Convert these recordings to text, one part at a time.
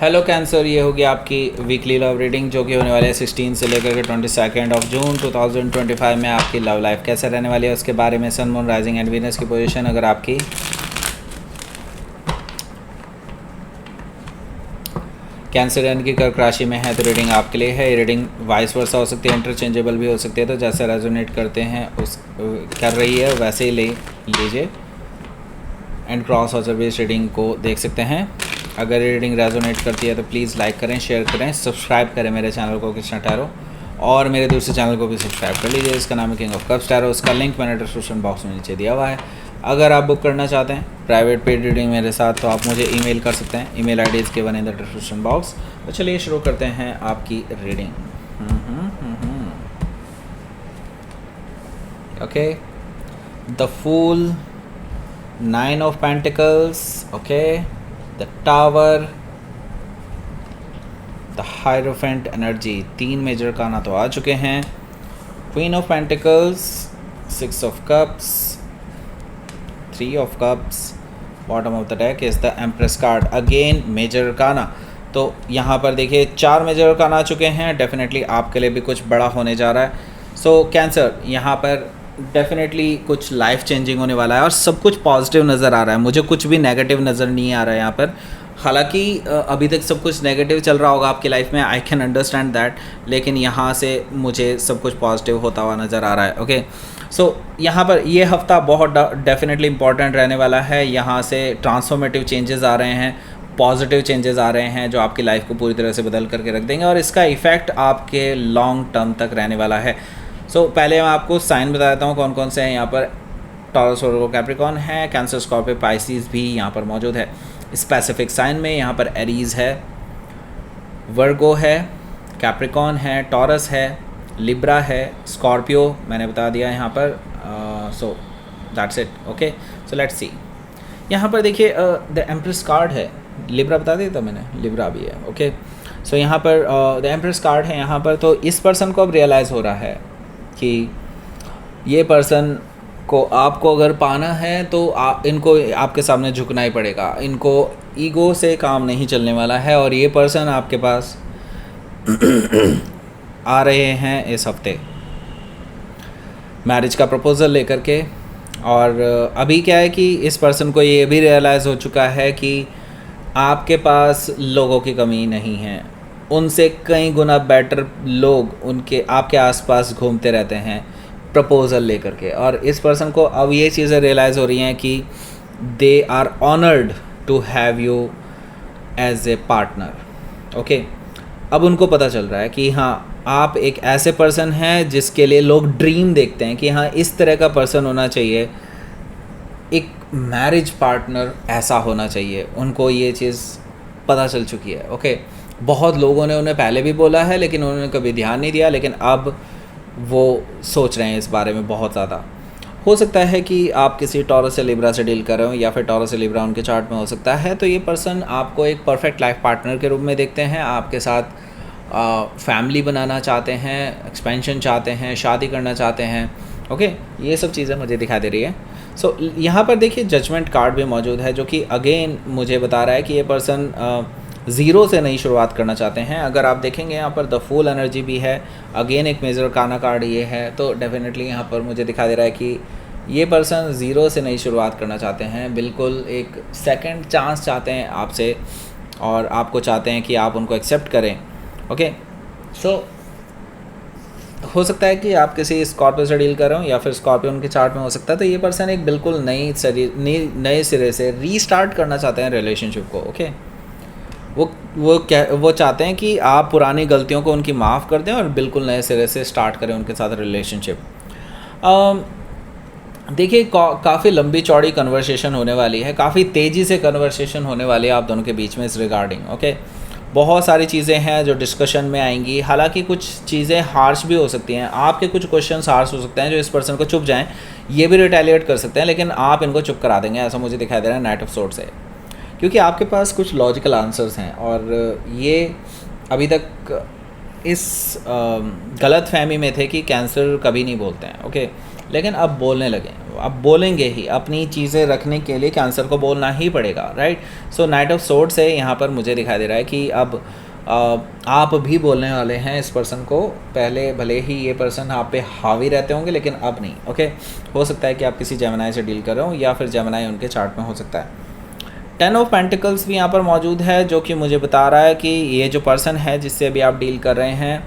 Hello cancer, ये होगी आपकी वीकली लव रीडिंग जो कि होने वाली है 16 से लेकर के 22 जून 2025 में। आपकी लव लाइफ कैसे रहने वाली है उसके बारे में, sun moon rising and Venus की पोजीशन अगर आपकी कैंसर यानी कि कर्क राशि में है तो रीडिंग आपके लिए है। ये रीडिंग वाइस वर्सा हो सकती है, इंटरचेंजेबल भी हो सकती है, तो जैसे रेजोनेट करते हैं उस कर रही है वैसे ही ले लीजिए एंड क्रॉस ऑब्जर्वेस रीडिंग को देख सकते हैं। अगर रीडिंग रेजोनेट करती है तो प्लीज़ लाइक करें, शेयर करें, सब्सक्राइब करें मेरे चैनल को कृष्णा टैरो, और मेरे दूसरे चैनल को भी सब्सक्राइब कर लीजिए, इसका नाम है किंग ऑफ कप्स टैरो। उसका लिंक मैंने डिस्क्रिप्शन बॉक्स में नीचे दिया हुआ है। अगर आप बुक करना चाहते हैं प्राइवेट पेड रीडिंग मेरे साथ तो आप मुझे ईमेल कर सकते हैं, email I D given in the description box. तो चलिए शुरू करते हैं आपकी reading. Okay, the fool, 9 of pentacles, okay, the tower, the hierophant energy, 3 major arcana तो आ चुके हैं। Queen of pentacles, 6 of cups, 3 of cups, bottom of the deck is the empress card, again major arcana. तो यहाँ पर देखिए 4 major काना आ चुके हैं। डेफिनेटली आपके लिए भी कुछ बड़ा होने जा रहा है। सो कैंसर, यहाँ पर डेफिनेटली कुछ लाइफ चेंजिंग होने वाला है और सब कुछ पॉजिटिव नज़र आ रहा है, मुझे कुछ भी नेगेटिव नज़र नहीं आ रहा है यहाँ पर। हालांकि अभी तक सब कुछ नेगेटिव चल रहा होगा आपकी लाइफ में, आई कैन अंडरस्टैंड दैट, लेकिन यहाँ से मुझे सब कुछ पॉजिटिव होता हुआ नज़र आ रहा है। ओके, सो यहाँ पर ये हफ्ता बहुत डेफिनेटली इंपॉर्टेंट रहने वाला है। यहाँ से ट्रांसफॉर्मेटिव चेंजेस आ रहे हैं, पॉजिटिव चेंजेस आ रहे हैं जो आपकी लाइफ को पूरी तरह से बदल करके रख देंगे और इसका इफ़ेक्ट आपके लॉन्ग टर्म तक रहने वाला है। सो पहले मैं आपको साइन बता देता हूँ कौन कौन से हैं यहाँ पर। टॉरस, वर्गो, कैप्रिकॉर्न है, कैंसर, स्कॉर्पियो, पाइसिस भी यहाँ पर मौजूद है। स्पेसिफिक साइन में यहाँ पर एरीज है, वर्गो है, कैप्रिकॉर्न है, टॉरस है, लिब्रा है, स्कॉर्पियो मैंने बता दिया यहाँ पर। So that's it. Okay, so let's see. यहाँ पर देखिए द एम्प्रेस कार्ड है, लिब्रा बता दिया था मैंने, लिब्रा भी है। ओके, सो यहाँ पर द एम्प्रेस कार्ड है यहाँ पर। तो इस पर्सन को अब रियलाइज़ हो रहा है कि ये पर्सन को आपको अगर पाना है तो इनको आपके सामने झुकना ही पड़ेगा, इनको ईगो से काम नहीं चलने वाला है। और ये पर्सन आपके पास आ रहे हैं इस हफ्ते मैरिज का प्रपोज़ल लेकर के। और अभी क्या है कि इस पर्सन को ये भी रियलाइज़ हो चुका है कि आपके पास लोगों की कमी नहीं है, उनसे कई गुना बेटर लोग उनके आपके आसपास घूमते रहते हैं प्रपोज़ल लेकर के। और इस पर्सन को अब ये चीज़ें रियलाइज़ हो रही हैं कि they are honoured to have you as a partner. Okay, अब उनको पता चल रहा है कि हाँ आप एक ऐसे पर्सन हैं जिसके लिए लोग ड्रीम देखते हैं कि हाँ इस तरह का पर्सन होना चाहिए, एक मैरिज पार्टनर ऐसा होना चाहिए। उनको ये चीज़ पता चल चुकी है। ओके, बहुत लोगों ने उन्हें पहले भी बोला है लेकिन उन्होंने कभी ध्यान नहीं दिया, लेकिन अब वो सोच रहे हैं इस बारे में बहुत ज़्यादा। हो सकता है कि आप किसी टॉरस से लिब्रा से डील कर रहे हो या फिर टॉरस से लिब्रा उनके चार्ट में हो सकता है। तो ये पर्सन आपको एक परफेक्ट लाइफ पार्टनर के रूप में देखते हैं, आपके साथ फैमिली बनाना चाहते हैं, एक्सपेंशन चाहते हैं, शादी करना चाहते हैं। ओके, ये सब चीज़ें मुझे दिखाई दे रही है। सो यहाँ पर देखिए जजमेंट कार्ड भी मौजूद है जो कि अगेन मुझे बता रहा है कि ये पर्सन ज़ीरो से नई शुरुआत करना चाहते हैं। अगर आप देखेंगे यहाँ पर द फूल एनर्जी भी है, अगेन एक मेजर काना कार्ड ये है, तो डेफिनेटली यहाँ पर मुझे दिखाई दे रहा है कि ये पर्सन ज़ीरो से नई शुरुआत करना चाहते हैं, बिल्कुल एक सेकंड चांस चाहते हैं आपसे और आपको चाहते हैं कि आप उनको एक्सेप्ट करें। ओके, सो हो सकता है कि आप किसी स्कॉर्पियो से डील कर रहे हो या फिर स्कॉर्पियो उनके चार्ट में हो सकता है। तो ये पर्सन एक बिल्कुल नए सिरे से रीस्टार्ट करना चाहते हैं रिलेशनशिप को। ओके, वो चाहते हैं कि आप पुरानी गलतियों को उनकी माफ़ कर दें और बिल्कुल नए सिरे से स्टार्ट करें उनके साथ रिलेशनशिप। देखिए काफ़ी लंबी चौड़ी कन्वर्सेशन होने वाली है, काफ़ी तेज़ी से कन्वर्सेशन होने वाली है आप दोनों के बीच में इस रिगार्डिंग। ओके, बहुत सारी चीज़ें हैं जो डिस्कशन में आएंगी, हालांकि कुछ चीज़ें हार्श भी हो सकती हैं, आपके कुछ क्वेश्चंस हार्श हो सकते हैं जो इस पर्सन को चुप जाएं, ये भी रिटेलिएट कर सकते हैं, लेकिन आप इनको चुप करा देंगे ऐसा मुझे दिखाई दे रहा है नाइट ऑफ सोर्ड्स से, क्योंकि आपके पास कुछ लॉजिकल आंसर्स हैं। और ये अभी तक इस गलत फहमी में थे कि कैंसर कभी नहीं बोलते हैं। ओके, लेकिन अब बोलने लगे, अब बोलेंगे ही, अपनी चीज़ें रखने के लिए कैंसर को बोलना ही पड़ेगा, right. So night of swords से यहाँ पर मुझे दिखाई दे रहा है कि अब आप भी बोलने वाले हैं इस पर्सन को। पहले भले ही ये पर्सन आप पे हावी रहते होंगे, लेकिन अब नहीं, ओके। हो सकता है कि आप किसी जेमिनाई से डील कर रहे हो, या फिर जेमिनाई उनके चार्ट में हो सकता है। 10 ऑफ पेंटिकल्स भी यहाँ पर मौजूद है, जो कि मुझे बता रहा है कि ये जो पर्सन है जिससे अभी आप डील कर रहे हैं,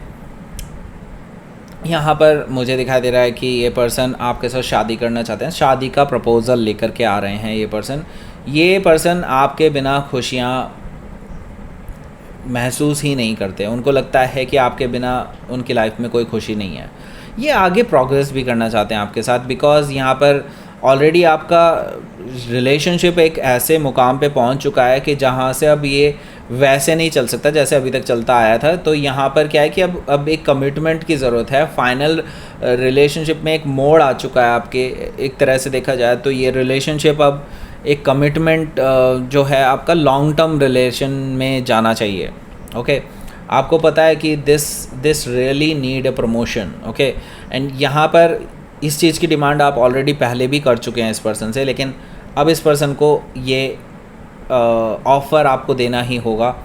यहाँ पर मुझे दिखाई दे रहा है कि ये पर्सन आपके साथ शादी करना चाहते हैं, शादी का प्रपोज़ल लेकर के आ रहे हैं। ये पर्सन आपके बिना खुशियाँ महसूस ही नहीं करते, उनको लगता है कि आपके बिना उनकी लाइफ में कोई खुशी नहीं है। ये आगे प्रोग्रेस भी करना चाहते हैं आपके साथ, बिकॉज़ यहाँ पर ऑलरेडी आपका रिलेशनशिप एक ऐसे मुकाम पे पहुँच चुका है कि जहाँ से अब ये वैसे नहीं चल सकता जैसे अभी तक चलता आया था। तो यहाँ पर क्या है कि अब एक कमिटमेंट की ज़रूरत है। फाइनल रिलेशनशिप में एक मोड़ आ चुका है आपके, एक तरह से देखा जाए तो ये रिलेशनशिप अब एक कमिटमेंट जो है आपका लॉन्ग टर्म रिलेशन में जाना चाहिए, ओके। आपको पता है कि this really need a promotion, okay. And यहाँ पर इस चीज़ की डिमांड आप ऑलरेडी पहले भी कर चुके हैं इस पर्सन से, लेकिन अब इस पर्सन को ये ऑफ़र आपको देना ही होगा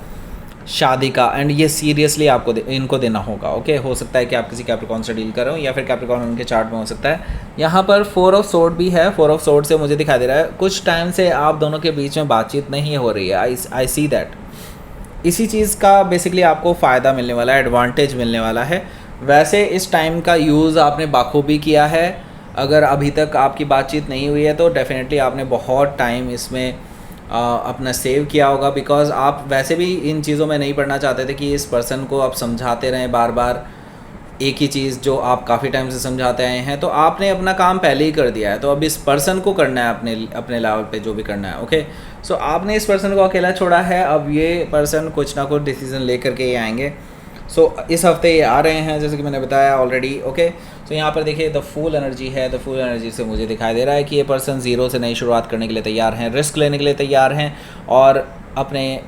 शादी का, एंड ये सीरियसली आपको इनको देना होगा, ओके। हो सकता है कि आप किसी कैप्रिकॉर्न से डील कर रहे हो, या फिर कैप्रिकॉर्न उनके चार्ट में हो सकता है। यहाँ पर 4 ऑफ सोर्ड भी है। 4 ऑफ सोर्ड से मुझे दिखाई दे रहा है कुछ टाइम से आप दोनों के बीच में बातचीत नहीं हो रही है। आई सी दैट। इसी चीज़ का बेसिकली आपको फ़ायदा मिलने वाला है, एडवांटेज मिलने वाला है। वैसे इस टाइम का यूज़ आपने बाखूबी किया है। अगर अभी तक आपकी बातचीत नहीं हुई है तो डेफिनेटली आपने बहुत टाइम इसमें अपना सेव किया होगा, बिकॉज़ आप वैसे भी इन चीज़ों में नहीं पढ़ना चाहते थे कि इस पर्सन को आप समझाते रहें बार बार एक ही चीज़ जो आप काफ़ी टाइम से समझाते आए हैं। तो आपने अपना काम पहले ही कर दिया है, तो अब इस पर्सन को करना है अपने लेवल पे जो भी करना है, ओके। सो आपने इस पर्सन को अकेला छोड़ा है, अब ये पर्सन कुछ ना कुछ डिसीजन ले करके ये आएंगे। सो इस हफ्ते ये आ रहे हैं, जैसे कि मैंने बताया ऑलरेडी, ओके। सो यहाँ पर देखिए द फूल एनर्जी है। द फूल एनर्जी से मुझे दिखाई दे रहा है कि ये पर्सन ज़ीरो से नई शुरुआत करने के लिए तैयार हैं, रिस्क लेने के लिए तैयार हैं, और अपने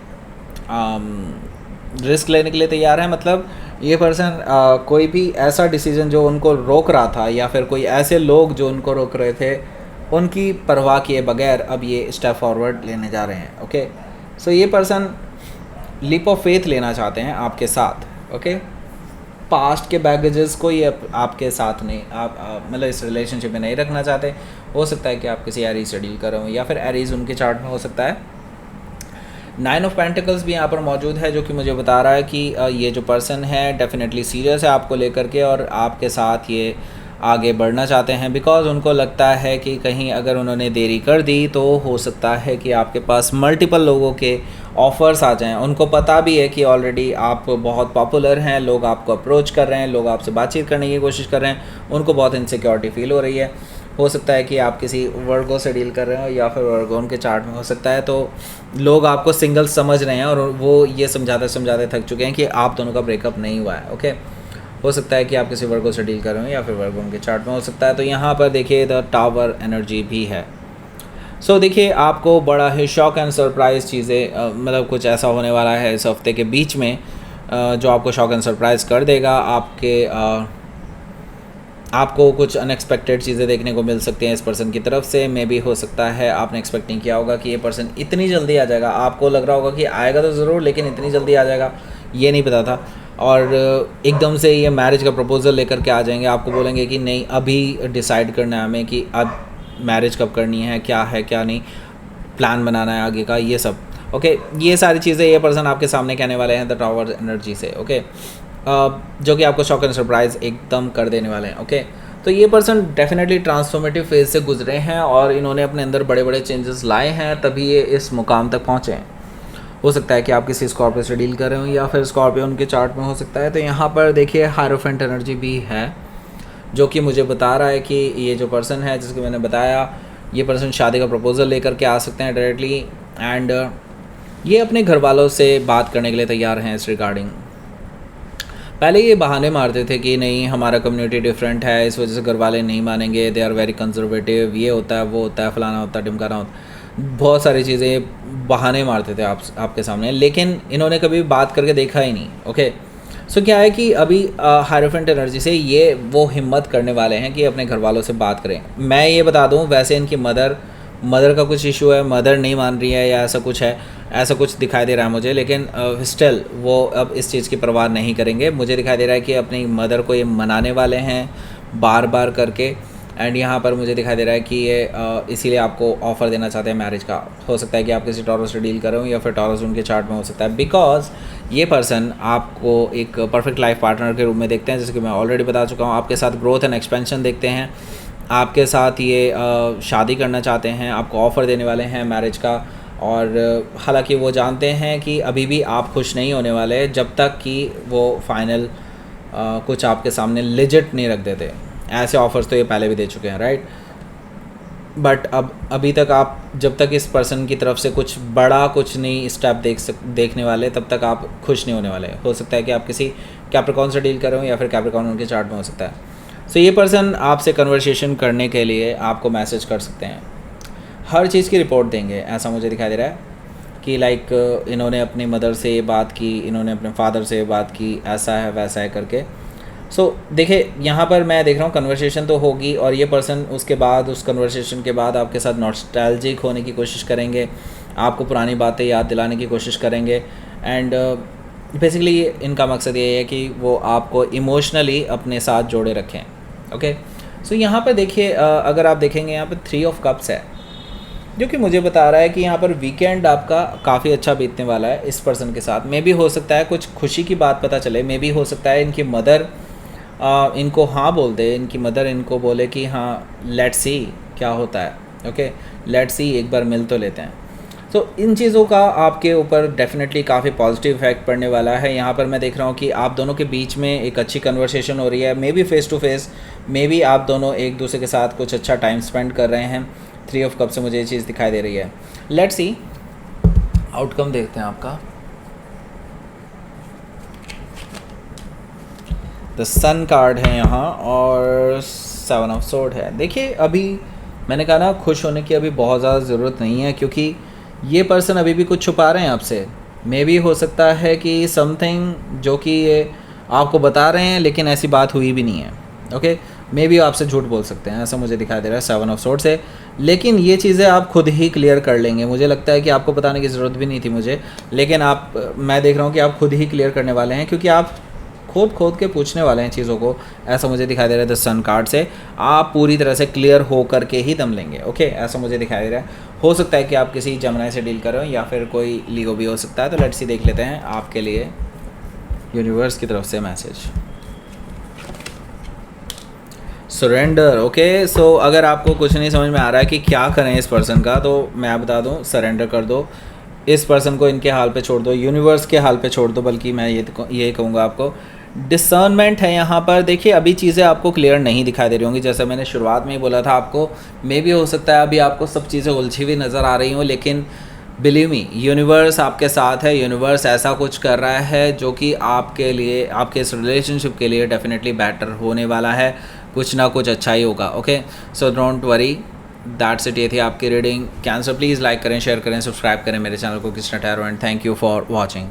रिस्क लेने के लिए तैयार हैं। मतलब ये पर्सन कोई भी ऐसा डिसीजन जो उनको रोक रहा था, या फिर कोई ऐसे लोग जो उनको रोक रहे थे, उनकी परवाह किए बगैर अब ये स्टेप फॉरवर्ड लेने जा रहे हैं, ओके। सो ये पर्सन लीप ऑफ फेथ लेना चाहते हैं आपके साथ, ओके। पास्ट के बैगेजेस को ये आपके साथ नहीं, आप मतलब इस रिलेशनशिप में नहीं रखना चाहते। हो सकता है कि आप किसी एरीज से डील कर रहे हो, या फिर एरीज उनके चार्ट में हो सकता है। 9 ऑफ पेंटिकल्स भी यहाँ पर मौजूद है, जो कि मुझे बता रहा है कि ये जो पर्सन है डेफिनेटली सीरियस है आपको लेकर के, और आपके साथ ये आगे बढ़ना चाहते हैं, बिकॉज़ उनको लगता है कि कहीं अगर उन्होंने देरी कर दी तो हो सकता है कि आपके पास मल्टीपल लोगों के ऑफ़र्स आ जाएं। उनको पता भी है कि ऑलरेडी आप बहुत पॉपुलर हैं, लोग आपको अप्रोच कर रहे हैं, लोग आपसे बातचीत करने की कोशिश कर रहे हैं, उनको बहुत इनसिक्योरिटी फील हो रही है। हो सकता है कि आप किसी वर्गो से डील कर रहे हो, या फिर वर्गो उनके चार्ट में हो सकता है। तो लोग आपको सिंगल समझ रहे हैं, और वो ये समझाते समझाते थक चुके हैं कि आप दोनों का ब्रेकअप नहीं हुआ है, ओके। हो सकता है कि आप किसी वर्गो से डील कर रहे हो, या फिर वर्गो उनके चार्ट में हो सकता है। तो यहाँ पर देखिए द टावर एनर्जी भी है। सो देखिए आपको बड़ा ही शॉक एंड सरप्राइज़ चीज़ें, मतलब कुछ ऐसा होने वाला है इस हफ्ते के बीच में जो आपको शॉक एंड सरप्राइज़ कर देगा। आपको कुछ अनएक्सपेक्टेड चीज़ें देखने को मिल सकती हैं इस पर्सन की तरफ से। मे भी हो सकता है आपने एक्सपेक्ट नहीं किया होगा कि ये पर्सन इतनी जल्दी आ जाएगा। आपको लग रहा होगा कि आएगा तो ज़रूर, लेकिन इतनी जल्दी आ जाएगा ये नहीं पता था। और एकदम से ये मैरिज का प्रपोज़ल लेकर के आ जाएंगे, आपको बोलेंगे कि नहीं अभी डिसाइड करना है हमें कि अब मैरिज कब करनी है क्या नहीं, प्लान बनाना है आगे का, ये सब, ओके। ये सारी चीज़ें ये पर्सन आपके सामने कहने वाले हैं द टावर एनर्जी से, ओके। जो कि आपको शॉक एंड सरप्राइज़ एकदम कर देने वाले हैं, ओके। तो ये पर्सन डेफिनेटली ट्रांसफॉर्मेटिव फेज से गुजरे हैं, और इन्होंने अपने अंदर बड़े बड़े चेंजेस लाए हैं, तभी ये इस मुकाम तक पहुँचे हैं। हो सकता है कि आप किसी स्कॉर्पियो से डील कर रहे हो, या फिर स्कॉर्पियो उनके चार्ट में हो सकता है। तो यहाँ पर देखिए हायरोफेंट एनर्जी भी है, जो कि मुझे बता रहा है कि ये जो पर्सन है जिसको मैंने बताया, ये पर्सन शादी का प्रपोज़ल लेकर के आ सकते हैं डायरेक्टली, एंड ये अपने घर वालों से बात करने के लिए तैयार हैं इस रिगार्डिंग। पहले ये बहाने मारते थे कि नहीं हमारा कम्युनिटी डिफरेंट है, इस वजह से घर वाले नहीं मानेंगे, दे आर वेरी कंजर्वेटिव, ये होता है वो होता है, फलाना होता है ढिमकाना होता है, बहुत सारी चीज़ें बहाने मारते थे आपके सामने, लेकिन इन्होंने कभी बात करके देखा ही नहीं, ओके। सो क्या है कि अभी हायरोफेंट एनर्जी से ये वो हिम्मत करने वाले हैं कि अपने घर वालों से बात करें। मैं ये बता दूं, वैसे इनकी मदर का कुछ इशू है, मदर नहीं मान रही है या ऐसा कुछ है, ऐसा कुछ दिखाई दे रहा है मुझे। लेकिन स्टिल वो अब इस चीज़ की परवाह नहीं करेंगे। मुझे दिखाई दे रहा है कि अपनी मदर को ये मनाने वाले हैं बार बार करके। एंड यहाँ पर मुझे दिखाई दे रहा है कि ये इसीलिए आपको ऑफ़र देना चाहते हैं मैरिज का। हो सकता है कि आप किसी टॉरस से डील कर रहे हो या फिर टॉरस उनके चार्ट में हो सकता है, बिकॉज ये पर्सन आपको एक परफेक्ट लाइफ पार्टनर के रूप में देखते हैं, जैसे कि मैं ऑलरेडी बता चुका हूँ। आपके साथ ग्रोथ एंड एक्सपेंशन देखते हैं, आपके साथ ये शादी करना चाहते हैं, आपको ऑफ़र देने वाले हैं मैरिज का। और हालांकि वो जानते हैं कि अभी भी आप खुश नहीं होने वाले जब तक कि वो फाइनल कुछ आपके सामने लेजिट नहीं रख देते। ऐसे ऑफ़र्स तो ये पहले भी दे चुके हैं, राइट। बट अब अभी तक आप जब तक इस पर्सन की तरफ से कुछ बड़ा कुछ नहीं स्टेप देखने वाले, तब तक आप खुश नहीं होने वाले। हो सकता है कि आप किसी कैप्रिकॉर्न से डील कर रहे हो या फिर कैप्रिकॉर्न उनके चार्ट में हो सकता है। सो ये पर्सन आपसे कन्वर्सेशन करने के लिए आपको मैसेज कर सकते हैं, हर चीज़ की रिपोर्ट देंगे, ऐसा मुझे दिखाई दे रहा है कि लाइक इन्होंने अपनी मदर से ये बात की, इन्होंने अपने फादर से ये बात की, ऐसा है वैसा है करके। सो देखिए यहाँ पर मैं देख रहा हूँ कन्वर्सेशन तो होगी, और ये पर्सन उसके बाद उस कन्वर्सेशन के बाद आपके साथ नॉस्टैल्जिक होने की कोशिश करेंगे, आपको पुरानी बातें याद दिलाने की कोशिश करेंगे। एंड बेसिकली इनका मकसद ये है कि वो आपको इमोशनली अपने साथ जोड़े रखें। ओके, सो यहाँ पर देखिए अगर आप देखेंगे यहाँ पर 3 ऑफ कप्स है, जो कि मुझे बता रहा है कि यहाँ पर वीकेंड आपका काफ़ी अच्छा बीतने वाला है इस पर्सन के साथ। मे भी हो सकता है कुछ खुशी की बात पता चले, मे भी हो सकता है इनकी मदर इनको हाँ बोल दे, इनकी मदर इनको बोले कि हाँ लेट्स सी क्या होता है, ओके लेट्स सी एक बार मिल तो लेते हैं। तो इन चीज़ों का आपके ऊपर डेफिनेटली काफ़ी पॉजिटिव इफेक्ट पड़ने वाला है। यहाँ पर मैं देख रहा हूँ कि आप दोनों के बीच में एक अच्छी कन्वर्सेशन हो रही है, maybe face to face, maybe आप दोनों एक दूसरे के साथ कुछ अच्छा टाइम स्पेंड कर रहे हैं। 3 ऑफ कप से मुझे ये चीज़ दिखाई दे रही है। लेट्स सी आउटकम देखते हैं आपका। द सन कार्ड है यहाँ और 7 ऑफ सोर्ड है। देखिए अभी मैंने कहा ना, खुश होने की अभी बहुत ज़्यादा ज़रूरत नहीं है, क्योंकि ये पर्सन अभी भी कुछ छुपा रहे हैं आपसे। मे भी हो सकता है कि समथिंग जो कि ये आपको बता रहे हैं लेकिन ऐसी बात हुई भी नहीं है। ओके, मे भी आपसे झूठ बोल सकते हैं, ऐसा मुझे दिखाई दे रहा है 7 ऑफ सोर्ड से। लेकिन ये चीज़ें आप खुद ही क्लियर कर लेंगे। मुझे लगता है कि आपको बताने की ज़रूरत भी नहीं थी मुझे, लेकिन मैं देख रहा हूँ कि आप खुद ही क्लियर करने वाले हैं, क्योंकि आप खोद के पूछने वाले हैं चीज़ों को, ऐसा मुझे दिखाई दे रहा है द सन कार्ड से। आप पूरी तरह से क्लियर हो करके ही दम लेंगे, ओके ऐसा मुझे दिखाई दे रहा है। हो सकता है कि आप किसी जमनाई से डील कर रहे हो या फिर कोई लीगो भी हो सकता है। तो लेट्स सी देख लेते हैं आपके लिए यूनिवर्स की तरफ से मैसेज। Surrender, okay. सो अगर आपको कुछ नहीं समझ में आ रहा है कि क्या करें इस पर्सन का, तो मैं बता दूं, सरेंडर कर दो इस पर्सन को, इनके हाल पे छोड़ दो, यूनिवर्स के हाल पे छोड़ दो। बल्कि मैं ये कहूँगा आपको डिसर्नमेंट है यहाँ पर। देखिए अभी चीज़ें आपको क्लियर नहीं दिखाई दे रही होंगी, जैसा मैंने शुरुआत में ही बोला था आपको। मे भी हो सकता है अभी आपको सब चीज़ें उलझी हुई नज़र आ रही हों, लेकिन बिलीव मी यूनिवर्स आपके साथ है। यूनिवर्स ऐसा कुछ कर रहा है जो कि आपके लिए, आपके इस रिलेशनशिप के लिए डेफिनेटली बेटर होने वाला है। कुछ ना कुछ अच्छा ही होगा, okay so don't worry. That's it, ये थी आपकी रीडिंग। कैंसर प्लीज़ लाइक करें, शेयर करें, सब्सक्राइब करें मेरे चैनल को Krishna tarot, and thank you for watching.